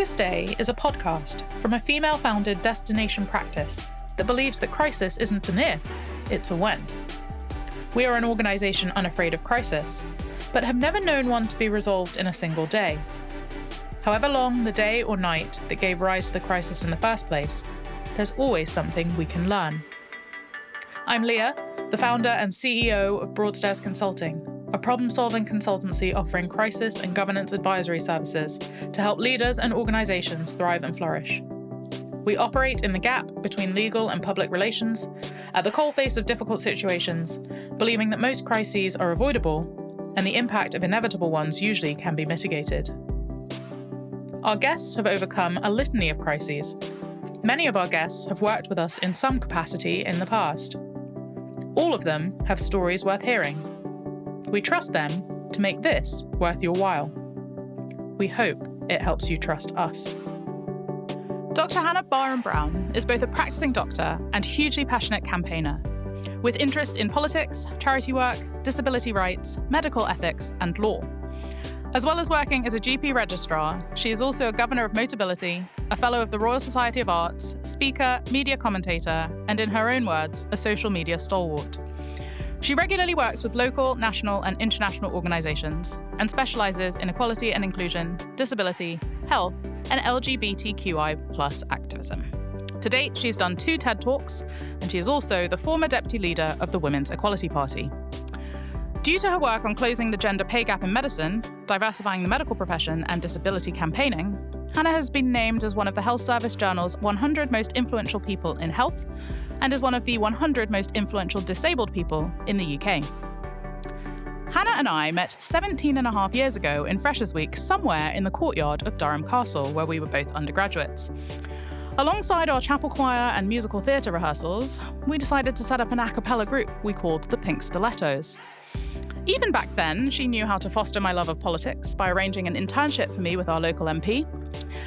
Longest Day is a podcast from a female-founded destination practice that believes that crisis isn't an if, it's a when. We are an organisation unafraid of crisis, but have never known one to be resolved in a single day. However long the day or night that gave rise to the crisis in the first place, there's always something we can learn. I'm Leah, the founder and CEO of Broadstairs Consulting, a problem-solving consultancy offering crisis and governance advisory services to help leaders and organisations thrive and flourish. We operate in the gap between legal and public relations, at the coalface of difficult situations, believing that most crises are avoidable and the impact of inevitable ones usually can be mitigated. Our guests have overcome a litany of crises. Many of our guests have worked with us in some capacity in the past. All of them have stories worth hearing. We trust them to make this worth your while. We hope it helps you trust us. Dr. Hannah Barham-Brown is both a practicing doctor and hugely passionate campaigner, with interests in politics, charity work, disability rights, medical ethics, and law. As well as working as a GP registrar, she is also a governor of Motability, a fellow of the Royal Society of Arts, speaker, media commentator, and in her own words, a social media stalwart. She regularly works with local, national, and international organisations and specialises in equality and inclusion, disability, health, and LGBTQI+ activism. To date, she's done 2 TED Talks, and she is also the former deputy leader of the Women's Equality Party. Due to her work on closing the gender pay gap in medicine, diversifying the medical profession, and disability campaigning, Hannah has been named as one of the Health Service Journal's 100 most influential people in health, and is one of the 100 most influential disabled people in the UK. Hannah and I met 17 and a half years ago in Freshers' Week somewhere in the courtyard of Durham Castle, where we were both undergraduates. Alongside our chapel choir and musical theatre rehearsals, we decided to set up an a cappella group we called the Pink Stilettos. Even back then, she knew how to foster my love of politics by arranging an internship for me with our local MP.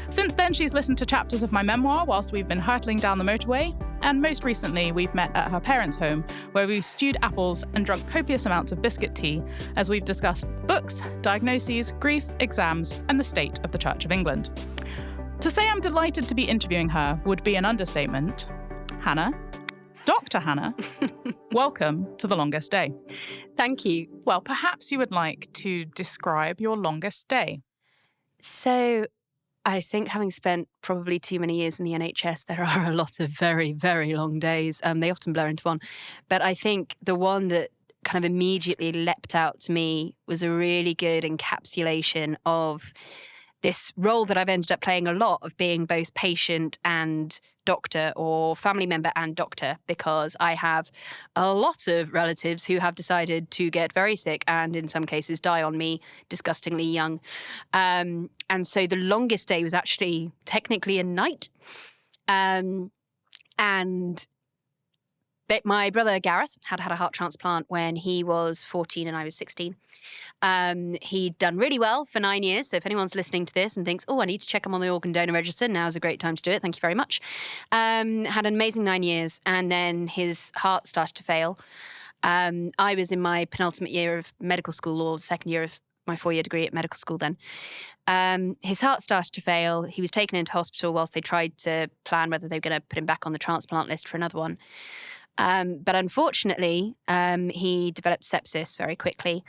Since then, she's listened to chapters of my memoir whilst we've been hurtling down the motorway, and most recently, we've met at her parents' home, where we've stewed apples and drunk copious amounts of biscuit tea as we've discussed books, diagnoses, grief, exams, and the state of the Church of England. To say I'm delighted to be interviewing her would be an understatement. Hannah, Dr. Hannah, welcome to The Longest Day. Thank you. Well, perhaps you would like to describe your longest day. So, I think having spent probably too many years in the NHS, there are a lot of very, very long days. They often blur into one. But I think the one that kind of immediately leapt out to me was a really good encapsulation of this role that I've ended up playing a lot of being both patient and doctor, or family member and doctor, because I have a lot of relatives who have decided to get very sick and in some cases die on me disgustingly young. And so the longest day was actually technically a night. But my brother Gareth had a heart transplant when he was 14 and I was 16. He'd done really well for 9 years. So if anyone's listening to this and thinks, oh, I need to check him on the organ donor register, now's a great time to do it. Thank you very much. Had an amazing 9 years, and then his heart started to fail. I was in my penultimate year of medical school, or second year of my 4-year degree at medical school then. His heart started to fail. He was taken into hospital whilst they tried to plan whether they were going to put him back on the transplant list for another one. But unfortunately, he developed sepsis very quickly.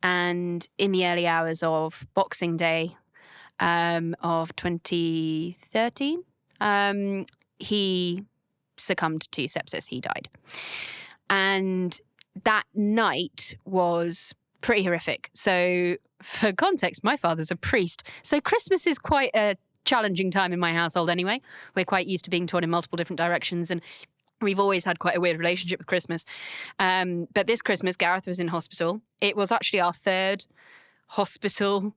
And in the early hours of Boxing Day of 2013, he succumbed to sepsis. He died. And that night was pretty horrific. So for context, my father's a priest. So Christmas is quite a challenging time in my household anyway. We're quite used to being torn in multiple different directions, and we've always had quite a weird relationship with Christmas. But this Christmas, Gareth was in hospital. It was actually our 3rd hospital,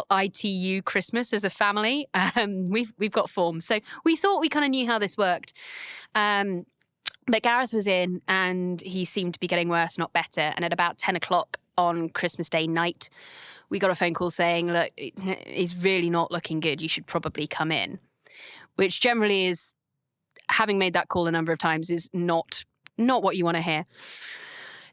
ITU Christmas as a family. We've got forms. So we thought we kind of knew how this worked. But Gareth was in, and he seemed to be getting worse, not better. And at about 10 o'clock on Christmas Day night, we got a phone call saying, look, he's really not looking good. You should probably come in, which generally is, having made that call a number of times, is not what you want to hear.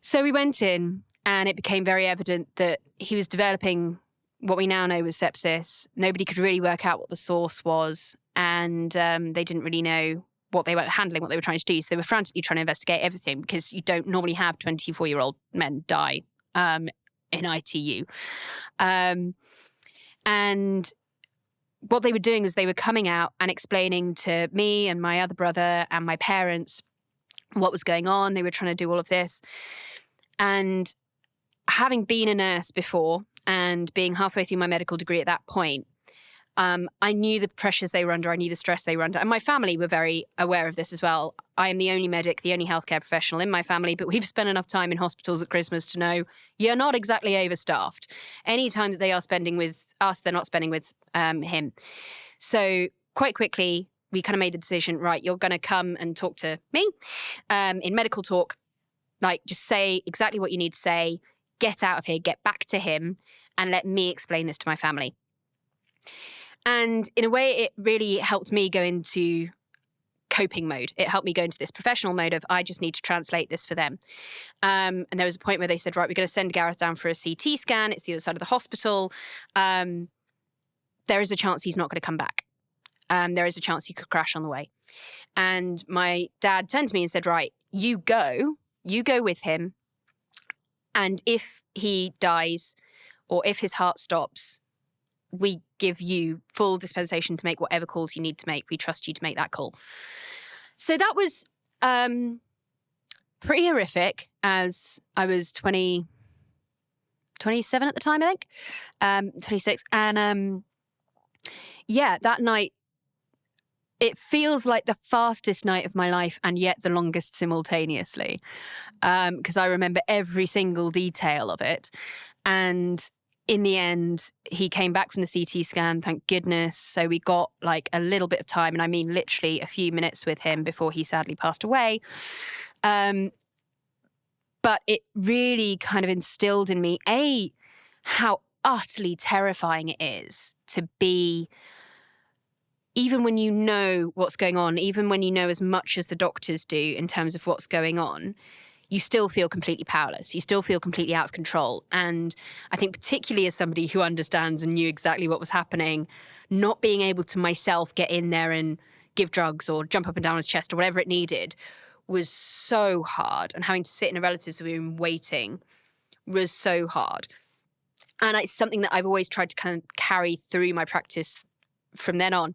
So we went in, and it became very evident that he was developing what we now know was sepsis. Nobody could really work out what the source was, and they didn't really know what they were handling, what they were trying to do. So they were frantically trying to investigate everything, because you don't normally have 24-year-old men die in ITU. And what they were doing was they were coming out and explaining to me and my other brother and my parents what was going on. They were trying to do all of this. And having been a nurse before and being halfway through my medical degree at that point, I knew the pressures they were under. I knew the stress they were under. And my family were very aware of this as well. I am the only medic, the only healthcare professional in my family, but we've spent enough time in hospitals at Christmas to know you're not exactly overstaffed. Any time that they are spending with us, they're not spending with him. So quite quickly, we kind of made the decision, right, you're going to come and talk to me in medical talk. Like, just say exactly what you need to say, get out of here, get back to him, and let me explain this to my family. And in a way, it really helped me go into coping mode. It helped me go into this professional mode of, I just need to translate this for them. And there was a point where they said, right, we're going to send Gareth down for a CT scan. It's the other side of the hospital. There is a chance he's not going to come back. There is a chance he could crash on the way. And my dad turned to me and said, right, you go with him. And if he dies or if his heart stops, we give you full dispensation to make whatever calls you need to make. We trust you to make that call. So that was pretty horrific, as I was 27 at the time, I think, 26. And that night, it feels like the fastest night of my life and yet the longest simultaneously, because I remember every single detail of it. And in the end, he came back from the CT scan, thank goodness. So we got like a little bit of time, and I mean literally a few minutes with him before he sadly passed away. But it really kind of instilled in me, how utterly terrifying it is to be, even when you know what's going on, even when you know as much as the doctors do in terms of what's going on, you still feel completely powerless. You still feel completely out of control. And I think particularly as somebody who understands and knew exactly what was happening, not being able to myself get in there and give drugs or jump up and down his chest or whatever it needed was so hard. And having to sit in a relative's room waiting was so hard. And it's something that I've always tried to kind of carry through my practice from then on.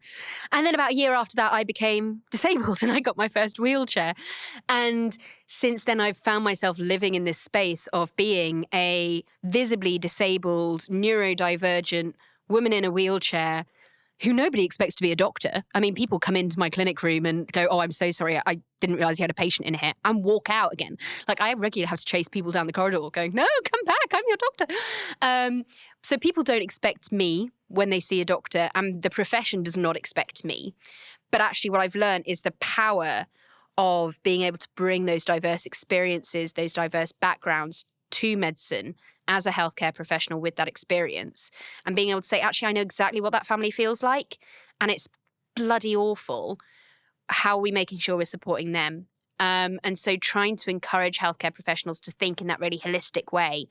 And then about a year after that, I became disabled and I got my first wheelchair. And since then, I've found myself living in this space of being a visibly disabled, neurodivergent woman in a wheelchair who nobody expects to be a doctor. I mean, people come into my clinic room and go, oh, I'm so sorry, I didn't realize you had a patient in here, and walk out again. Like, I regularly have to chase people down the corridor going, no, come back, I'm your doctor. So people don't expect me when they see a doctor, and the profession does not expect me. But actually what I've learned is the power of being able to bring those diverse experiences, those diverse backgrounds to medicine as a healthcare professional with that experience, and being able to say, actually, I know exactly what that family feels like, and it's bloody awful. How are we making sure we're supporting them? And so trying to encourage healthcare professionals to think in that really holistic way.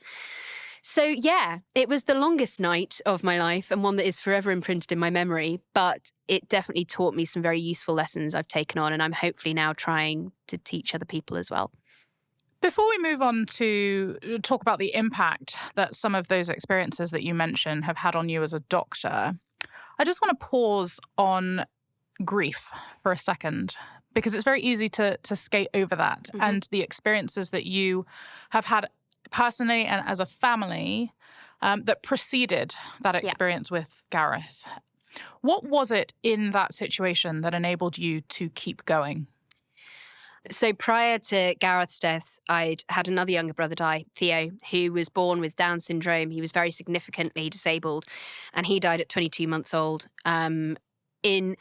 So yeah, it was the longest night of my life and one that is forever imprinted in my memory, but it definitely taught me some very useful lessons I've taken on, and I'm hopefully now trying to teach other people as well. Before we move on to talk about the impact that some of those experiences that you mentioned have had on you as a doctor, I just want to pause on grief for a second, because it's very easy to skate over that. Mm-hmm. And the experiences that you have had personally and as a family that preceded that experience with Gareth. What was it in that situation that enabled you to keep going? So prior to Gareth's death, I'd had another younger brother die, Theo, who was born with Down syndrome. He was very significantly disabled, and he died at 22 months old in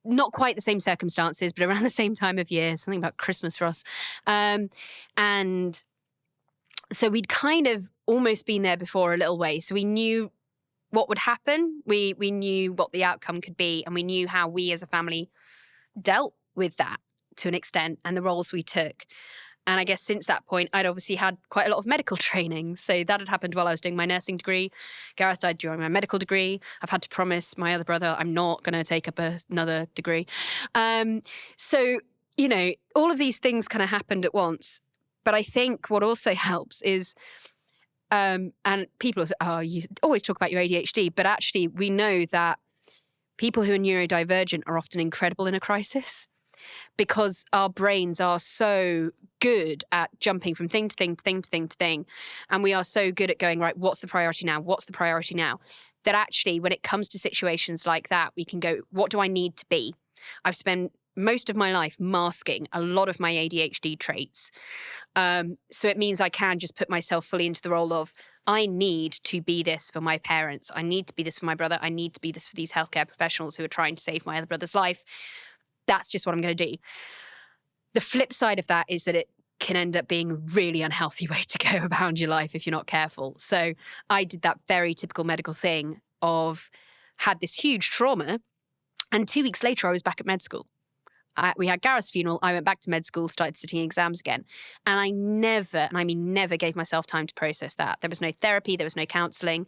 not quite the same circumstances, but around the same time of year, something about Christmas for us. And so we'd kind of almost been there before a little way. So we knew what would happen. We knew what the outcome could be, and we knew how we as a family dealt with that to an extent and the roles we took. And I guess since that point, I'd obviously had quite a lot of medical training. So that had happened while I was doing my nursing degree. Gareth died during my medical degree. I've had to promise my other brother I'm not going to take up another degree. So, you know, all of these things kind of happened at once. But I think what also helps is, and people say, oh, you always talk about your ADHD, but actually we know that people who are neurodivergent are often incredible in a crisis because our brains are so good at jumping from thing to thing to thing to thing to thing. And we are so good at going, right, what's the priority now? What's the priority now? That actually, when it comes to situations like that, we can go, what do I need to be? I've spent most of my life masking a lot of my ADHD traits. So it means I can just put myself fully into the role of, I need to be this for my parents. I need to be this for my brother. I need to be this for these healthcare professionals who are trying to save my other brother's life. That's just what I'm going to do. The flip side of that is that it can end up being a really unhealthy way to go about your life if you're not careful. So I did that very typical medical thing of had this huge trauma, and 2 weeks later I was back at med school. We had Gareth's funeral. I went back to med school, started sitting exams again. And I never, and I mean never, gave myself time to process that. There was no therapy, there was no counselling.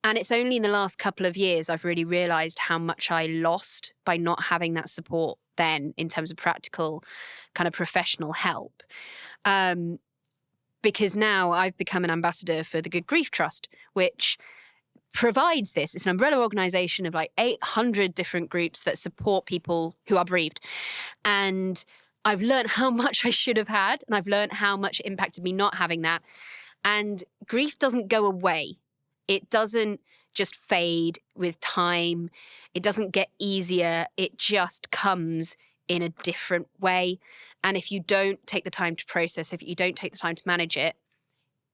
And it's only in the last couple of years I've really realised how much I lost by not having that support then in terms of practical kind of professional help. Because now I've become an ambassador for the Good Grief Trust, which provides this. It's an umbrella organisation of like 800 different groups that support people who are bereaved. And I've learned how much I should have had, and I've learned how much it impacted me not having that. And grief doesn't go away. It doesn't just fade with time. It doesn't get easier. It just comes in a different way. And if you don't take the time to process, if you don't take the time to manage it,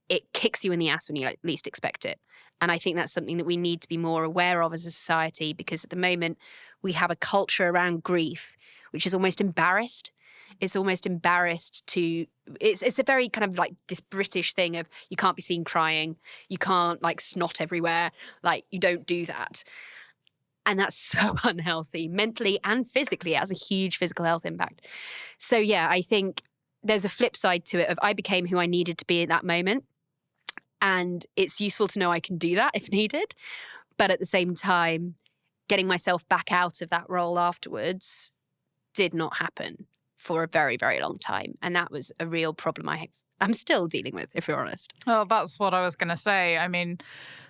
it kicks you in the ass when you least expect it. And I think that's something that we need to be more aware of as a society, because at the moment we have a culture around grief which is almost embarrassed. It's almost embarrassed to, it's a very kind of like this British thing of you can't be seen crying, you can't like snot everywhere, like you don't do that. And that's so unhealthy mentally and physically. It has a huge physical health impact. So yeah, I think there's a flip side to it of I became who I needed to be at that moment. And it's useful to know I can do that if needed. But at the same time, getting myself back out of that role afterwards did not happen for a very, very long time. And that was a real problem I'm still dealing with, if we're honest. Well, that's what I was going to say. I mean,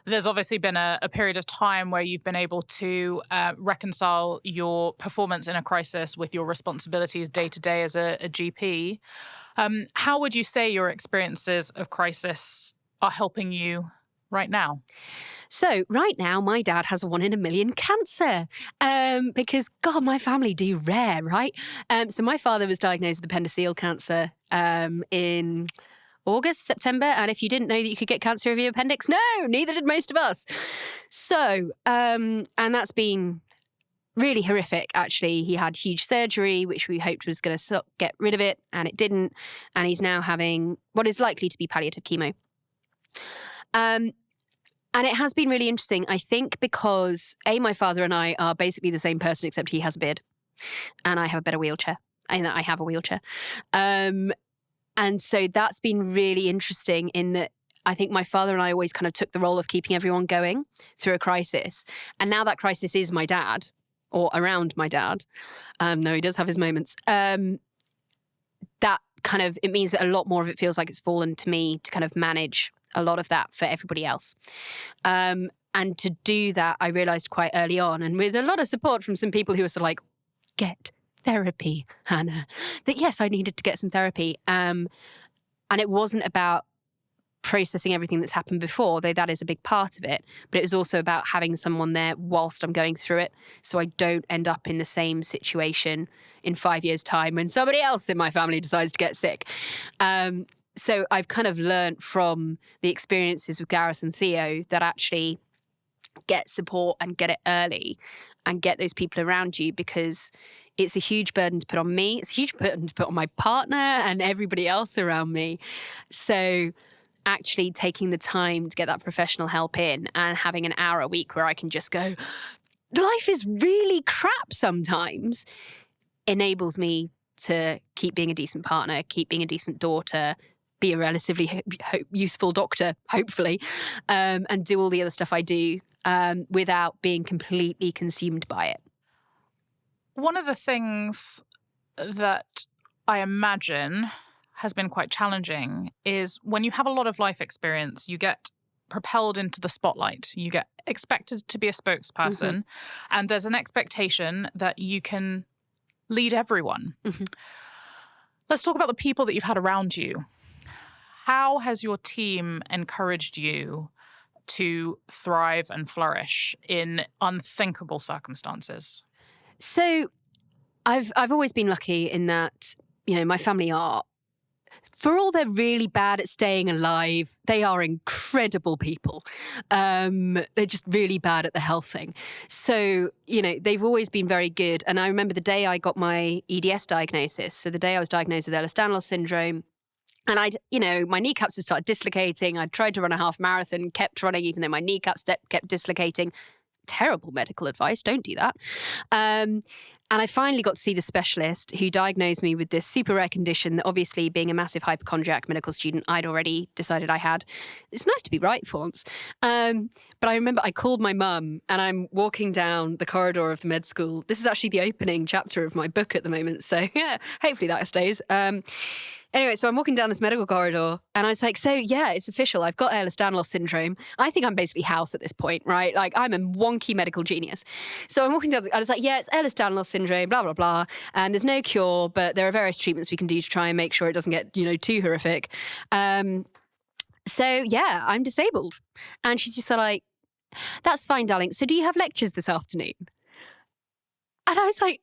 there's obviously been a period of time where you've been able to reconcile your performance in a crisis with your responsibilities day to day as a GP. How would you say your experiences of crisis are helping you right now? So right now, my dad has a 1 in a million cancer because, God, my family do rare, right? So my father was diagnosed with appendiceal cancer in August, September. And if you didn't know that you could get cancer of your appendix, no, neither did most of us. So, and that's been really horrific, actually. He had huge surgery, which we hoped was going to get rid of it, and it didn't. And he's now having what is likely to be palliative chemo. And it has been really interesting, I think, because my father and I are basically the same person, except he has a beard and I have a better wheelchair. And I have a wheelchair. And so that's been really interesting in that I think my father and I always kind of took the role of keeping everyone going through a crisis. And now that crisis is my dad, or around my dad, though he does have his moments, that kind of, it means that a lot more of it feels like it's fallen to me to kind of manage a lot of that for everybody else. And to do that, I realised quite early on, and with a lot of support from some people who were sort of like, get therapy, Hannah, that yes, I needed to get some therapy. And it wasn't about processing everything that's happened before, though that is a big part of it, but it was also about having someone there whilst I'm going through it, so I don't end up in the same situation in 5 years' time when somebody else in my family decides to get sick. So I've kind of learned from the experiences with Gareth and Theo that actually get support and get it early and get those people around you, because it's a huge burden to put on me. It's a huge burden to put on my partner and everybody else around me. So actually taking the time to get that professional help in and having an hour a week where I can just go, life is really crap sometimes, enables me to keep being a decent partner, keep being a decent daughter, be a relatively useful doctor, hopefully, and do all the other stuff I do without being completely consumed by it. One of the things that I imagine has been quite challenging is when you have a lot of life experience, you get propelled into the spotlight. You get expected to be a spokesperson, and there's an expectation that you can lead everyone. Let's talk about the people that you've had around you. How has your team encouraged you to thrive and flourish in unthinkable circumstances? So I've always been lucky in that, my family are, for all they're really bad at staying alive, they are incredible people. They're just really bad at the health thing. So, they've always been very good. And I remember the day I got my EDS diagnosis, so the day I was diagnosed with Ehlers-Danlos syndrome, and my kneecaps had started dislocating. I'd tried to run a half marathon, kept running, even though my kneecaps kept dislocating. Terrible medical advice. Don't do that. And I finally got to see the specialist who diagnosed me with this super rare condition that, obviously, being a massive hypochondriac medical student, I'd already decided I had. It's nice to be right for once. But I remember I called my mum, and I'm walking down the corridor of the med school. This is actually the opening chapter of my book at the moment. So yeah, hopefully that stays. Anyway, so I'm walking down this medical corridor and I was like, so yeah, it's official. I've got Ehlers-Danlos syndrome. I think I'm basically house at this point, right? Like, I'm a wonky medical genius. So I'm walking down, I was like, yeah, it's Ehlers-Danlos syndrome, blah, blah, blah. And there's no cure, but there are various treatments we can do to try and make sure it doesn't get, too horrific. So yeah, I'm disabled. And she's just like, that's fine, darling. So do you have lectures this afternoon? And I was like,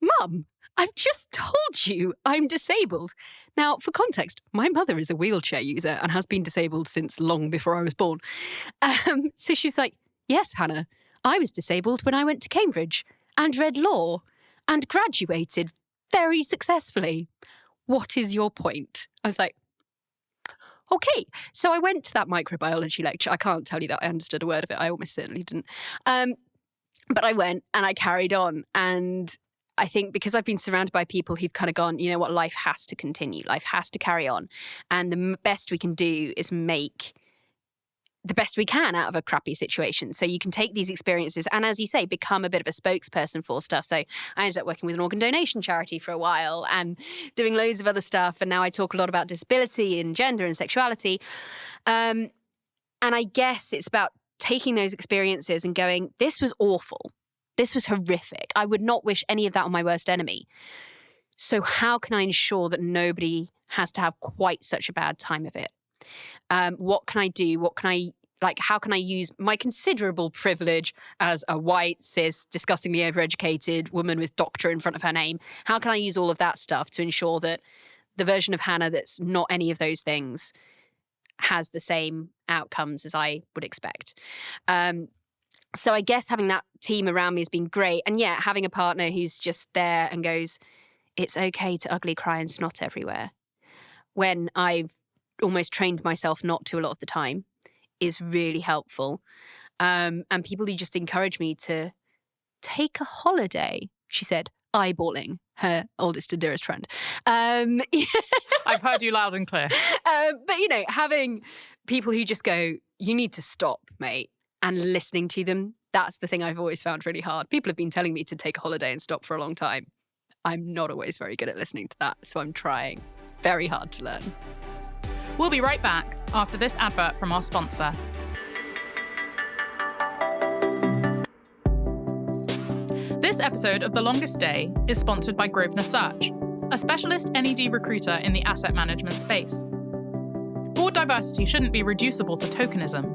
Mum, I've just told you I'm disabled. Now, for context, my mother is a wheelchair user and has been disabled since long before I was born. So she's like, yes, Hannah, I was disabled when I went to Cambridge and read law and graduated very successfully. What is your point? I was like, okay. So I went to that microbiology lecture. I can't tell you that I understood a word of it. I almost certainly didn't. But I went and I carried on. And I think because I've been surrounded by people who've kind of gone, you know what, life has to continue. Life has to carry on. And the best we can do is make the best we can out of a crappy situation. So you can take these experiences and, as you say, become a bit of a spokesperson for stuff. So I ended up working with an organ donation charity for a while and doing loads of other stuff. And now I talk a lot about disability and gender and sexuality. And I guess it's about taking those experiences and going, this was awful. This was horrific. I would not wish any of that on my worst enemy. So how can I ensure that nobody has to have quite such a bad time of it? What can I do? How can I use my considerable privilege as a white, cis, disgustingly overeducated woman with doctor in front of her name? How can I use all of that stuff to ensure that the version of Hannah that's not any of those things has the same outcomes as I would expect? So I guess having that team around me has been great. And yeah, having a partner who's just there and goes, it's okay to ugly cry and snot everywhere, when I've almost trained myself not to a lot of the time, is really helpful. And people who just encourage me to take a holiday, she said, eyeballing her oldest and dearest friend. I've heard you loud and clear. But, having people who just go, you need to stop, mate, and listening to them, that's the thing I've always found really hard. People have been telling me to take a holiday and stop for a long time. I'm not always very good at listening to that, so I'm trying very hard to learn. We'll be right back after this advert from our sponsor. This episode of The Longest Day is sponsored by Grosvenor Search, a specialist NED recruiter in the asset management space. Board diversity shouldn't be reducible to tokenism.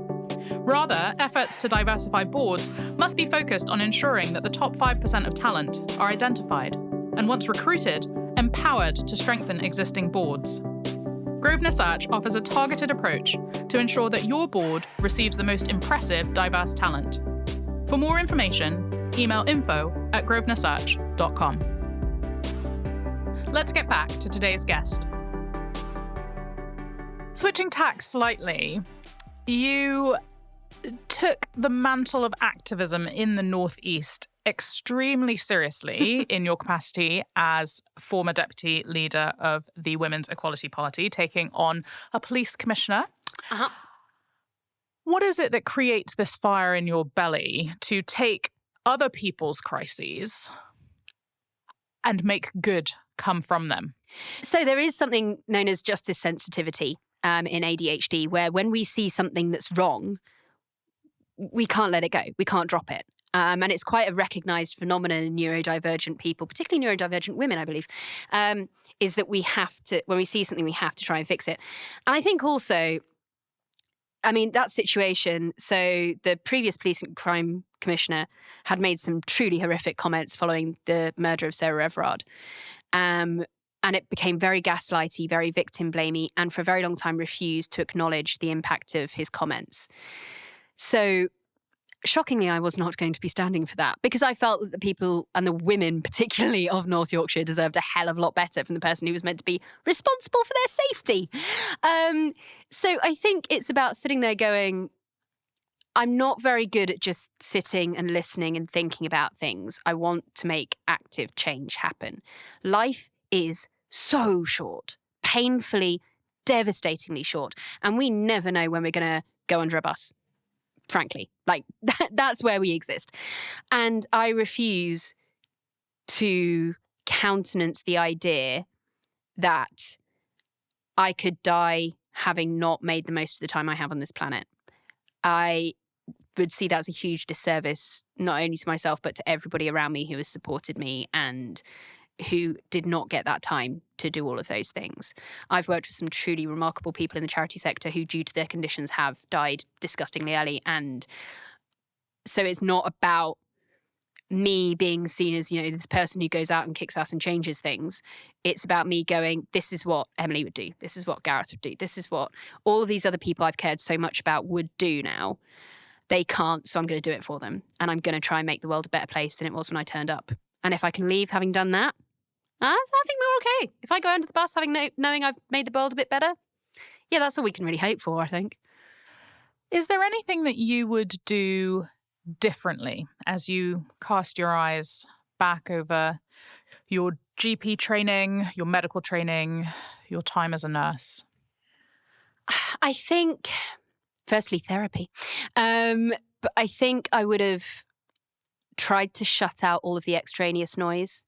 Rather, efforts to diversify boards must be focused on ensuring that the top 5% of talent are identified and, once recruited, empowered to strengthen existing boards. Grosvenor Search offers a targeted approach to ensure that your board receives the most impressive diverse talent. For more information, email info@grosvenorsearch.com. Let's get back to today's guest. Switching tack slightly, you took the mantle of activism in the Northeast extremely seriously in your capacity as former deputy leader of the Women's Equality Party, taking on a police commissioner. Uh-huh. What is it that creates this fire in your belly to take other people's crises and make good come from them? So there is something known as justice sensitivity in ADHD, where when we see something that's wrong, we can't let it go. We can't drop it. And it's quite a recognised phenomenon in neurodivergent people, particularly neurodivergent women, I believe, is that we have to, when we see something, we have to try and fix it. And I think also, I mean, that situation, so the previous police and crime commissioner had made some truly horrific comments following the murder of Sarah Everard. And it became very gaslighty, very victim-blamey, and for a very long time refused to acknowledge the impact of his comments. So shockingly, I was not going to be standing for that because I felt that the people and the women, particularly of North Yorkshire, deserved a hell of a lot better from the person who was meant to be responsible for their safety. So I think it's about sitting there going, I'm not very good at just sitting and listening and thinking about things. I want to make active change happen. Life is so short, painfully, devastatingly short, and we never know when we're going to go under a bus. Frankly, like that's where we exist. And I refuse to countenance the idea that I could die having not made the most of the time I have on this planet. I would see that as a huge disservice, not only to myself, but to everybody around me who has supported me and who did not get that time to do all of those things. I've worked with some truly remarkable people in the charity sector who, due to their conditions, have died disgustingly early. And so it's not about me being seen as, this person who goes out and kicks ass and changes things. It's about me going, this is what Emily would do. This is what Gareth would do. This is what all of these other people I've cared so much about would do now. They can't, so I'm going to do it for them. And I'm going to try and make the world a better place than it was when I turned up. And if I can leave having done that, I think we're okay. If I go under the bus knowing I've made the world a bit better, yeah, that's all we can really hope for, I think. Is there anything that you would do differently as you cast your eyes back over your GP training, your medical training, your time as a nurse? I think, firstly, therapy. But I think I would have tried to shut out all of the extraneous noise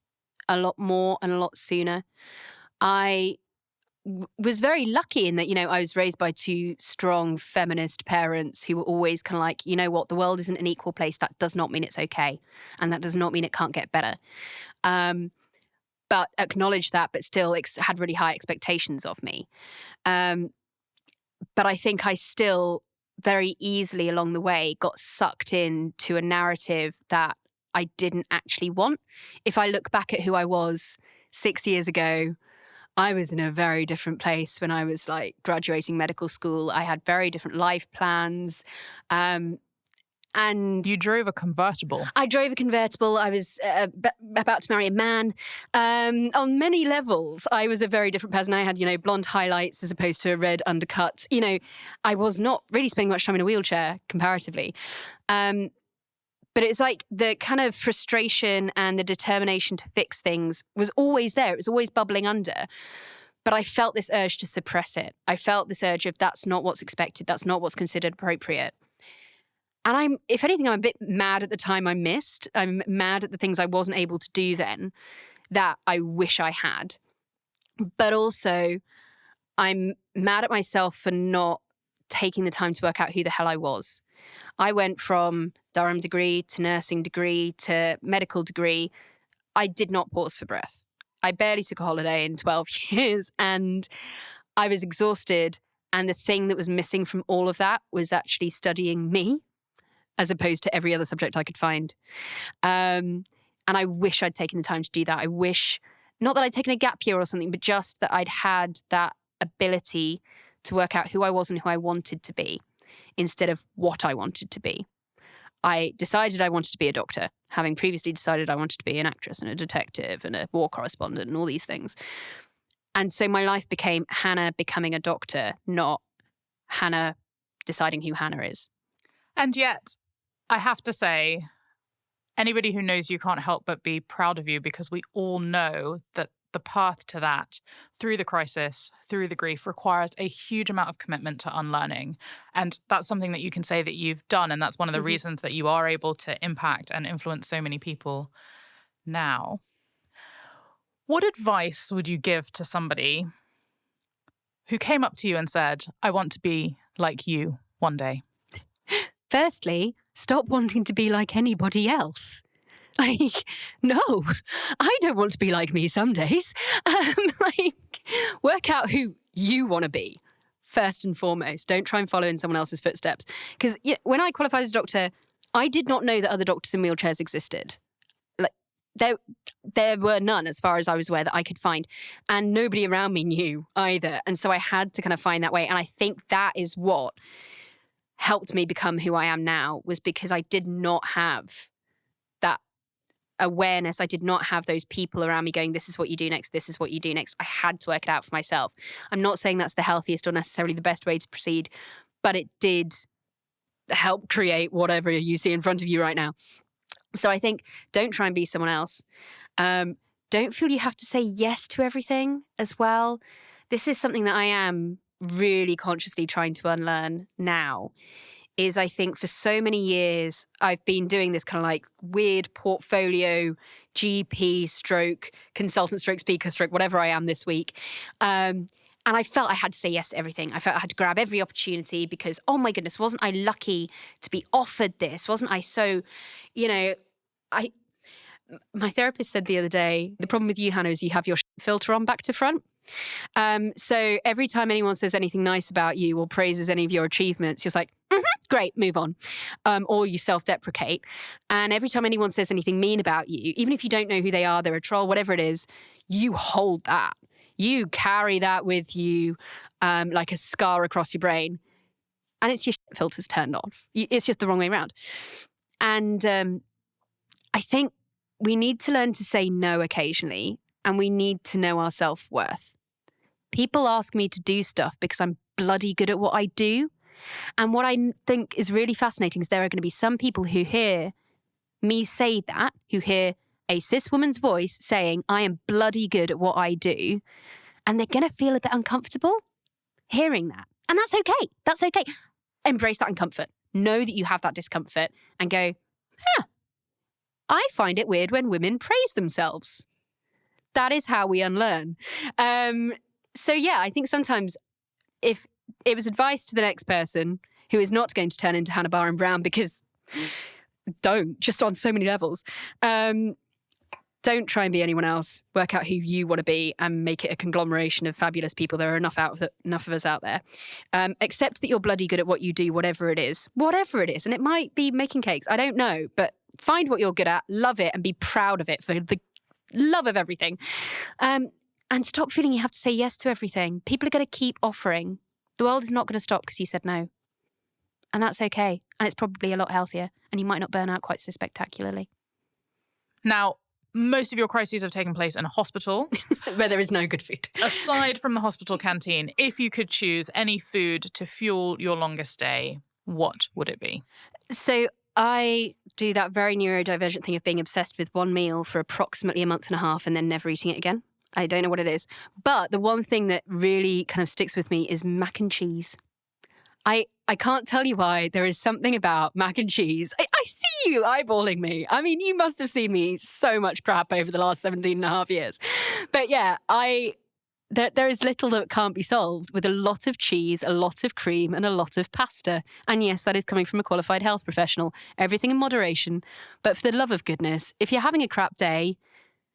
a lot more and a lot sooner. I was very lucky in that, I was raised by two strong feminist parents who were always kind of like, you know what, the world isn't an equal place. That does not mean it's okay. And that does not mean it can't get better. But acknowledged that, but still had really high expectations of me. But I think I still very easily along the way got sucked into a narrative that I didn't actually want. If I look back at who I was 6 years ago, I was in a very different place when I was graduating medical school. I had very different life plans. And you drove a convertible. I drove a convertible. I was about to marry a man. On many levels, I was a very different person. I had, blonde highlights as opposed to a red undercut. I was not really spending much time in a wheelchair comparatively. But it's like the kind of frustration and the determination to fix things was always there. It was always bubbling under. But I felt this urge to suppress it. I felt this urge of that's not what's expected. That's not what's considered appropriate. And if anything, I'm a bit mad at the time I missed. I'm mad at the things I wasn't able to do then that I wish I had. But also, I'm mad at myself for not taking the time to work out who the hell I was. I went from Durham degree to nursing degree to medical degree. I did not pause for breath. I barely took a holiday in 12 years and I was exhausted. And the thing that was missing from all of that was actually studying me as opposed to every other subject I could find. And I wish I'd taken the time to do that. I wish, not that I'd taken a gap year or something, but just that I'd had that ability to work out who I was and who I wanted to be, instead of what I wanted to be. I decided I wanted to be a doctor, having previously decided I wanted to be an actress and a detective and a war correspondent and all these things. And so my life became Hannah becoming a doctor, not Hannah deciding who Hannah is. And yet, I have to say, Anybody who knows you can't help but be proud of you, because we all know that the path to that, through the crisis, through the grief, requires a huge amount of commitment to unlearning. And that's something that you can say that you've done. And that's one of the reasons that you are able to impact and influence so many people now. What advice would you give to somebody who came up to you and said, I want to be like you one day? Firstly, stop wanting to be like anybody else. Like, no, I don't want to be like me some days. Work out who you want to be, first and foremost. Don't try and follow in someone else's footsteps. Because when I qualified as a doctor, I did not know that other doctors in wheelchairs existed. Like, there were none, as far as I was aware, that I could find. And nobody around me knew either. And so I had to kind of find that way. And I think that is what helped me become who I am now, was because I did not have that awareness. I did not have those people around me going, this is what you do next, this is what you do next. I had to work it out for myself. I'm not saying that's the healthiest or necessarily the best way to proceed, but it did help create whatever you see in front of you right now. So I think don't try and be someone else. Don't feel you have to say yes to everything as well. This is something that I am really consciously trying to unlearn now. Is I think for so many years, I've been doing this kind of like weird portfolio GP stroke, consultant stroke, speaker stroke, whatever I am this week. And I felt I had to say yes to everything. I felt I had to grab every opportunity because, oh my goodness, wasn't I lucky to be offered this? Wasn't I so, my therapist said the other day, the problem with you, Hannah, is you have your filter on back to front. So every time anyone says anything nice about you or praises any of your achievements, you're like, great, move on. Or you self-deprecate. And every time anyone says anything mean about you, even if you don't know who they are, they're a troll, whatever it is, you hold that. You carry that with you like a scar across your brain. And it's your filters turned off. It's just the wrong way around. And I think we need to learn to say no occasionally, and we need to know our self-worth. People ask me to do stuff because I'm bloody good at what I do. And what I think is really fascinating is there are going to be some people who hear me say that, who hear a cis woman's voice saying, I am bloody good at what I do. And they're going to feel a bit uncomfortable hearing that. And that's okay. That's okay. Embrace that uncomfort. Know that you have that discomfort and go, I find it weird when women praise themselves. That is how we unlearn. So yeah, I think sometimes if it was advice to the next person who is not going to turn into Hannah Barham-Brown, because just on so many levels, don't try and be anyone else. Work out who you want to be and make it a conglomeration of fabulous people. There are enough of us out there. Accept that you're bloody good at what you do, whatever it is. And it might be making cakes. I don't know, but find what you're good at, love it, and be proud of it for the love of everything. And stop feeling you have to say yes to everything. People are going to keep offering. The world is not going to stop because you said no. And that's okay. And it's probably a lot healthier. And you might not burn out quite so spectacularly. Now, most of your crises have taken place in a hospital. Where there is no good food. Aside from the hospital canteen, if you could choose any food to fuel your longest stay, what would it be? So I do that very neurodivergent thing of being obsessed with one meal for approximately a month and a half and then never eating it again. I don't know what it is. But the one thing that really kind of sticks with me is mac and cheese. I can't tell you why. There is something about mac and cheese. I see you eyeballing me. I mean, you must have seen me eat so much crap over the last 17 and a half years. But yeah, there is little that can't be solved with a lot of cheese, a lot of cream, and a lot of pasta. And yes, that is coming from a qualified health professional. Everything in moderation. But for the love of goodness, if you're having a crap day,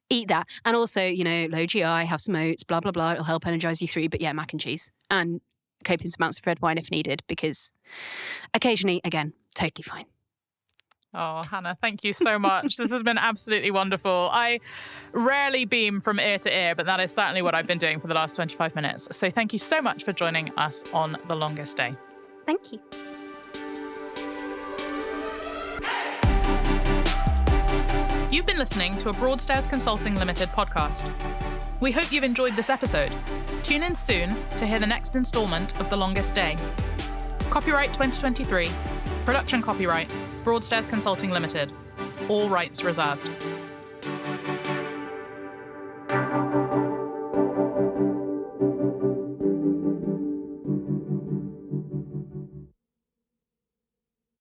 eat that. And also, low GI, have some oats, blah, blah, blah. It'll help energize you through. But yeah, mac and cheese. And copious amounts of red wine if needed, because occasionally, again, totally fine. Oh, Hannah, thank you so much. This has been absolutely wonderful. I rarely beam from ear to ear, but that is certainly what I've been doing for the last 25 minutes. So thank you so much for joining us on The Longest Day. Thank you. You've been listening to a Broadstairs Consulting Limited podcast. We hope you've enjoyed this episode. Tune in soon to hear the next instalment of The Longest Day. Copyright 2023. Production copyright Broadstairs Consulting Limited. All rights reserved.